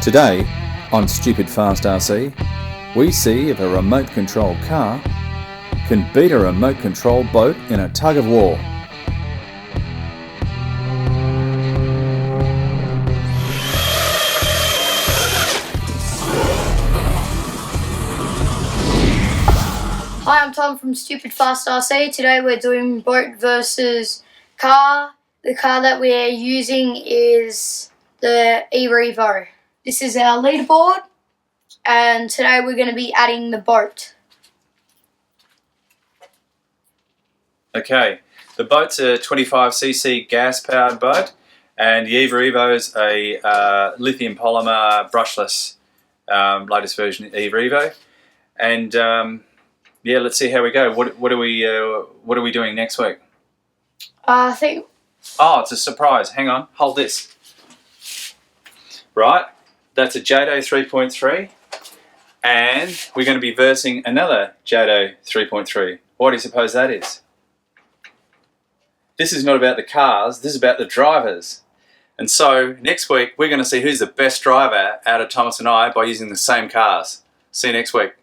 Today on StupidFastRC, we see if a remote control car can beat a remote control boat in a tug of war. Hi, I'm Tom from StupidFastRC. Today we're doing boat versus car. The car that we're using is the E-Revo. This is our leaderboard, and today we're going to be adding the boat. Okay, the boat's a 25cc gas-powered boat, and the E-Revo is a lithium polymer brushless latest version of E-Revo. And yeah, let's see how we go. What are we doing next week? I think. Oh, it's a surprise. Hang on, hold this. Right, that's a JATO 3.3, and we're going to be versing another JATO 3.3. What do you suppose that is? This is not about the cars, this is about the drivers. And so next week we're going to see who's the best driver out of Thomas and I by using the same cars. See you next week.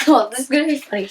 Oh, this is going to be funny.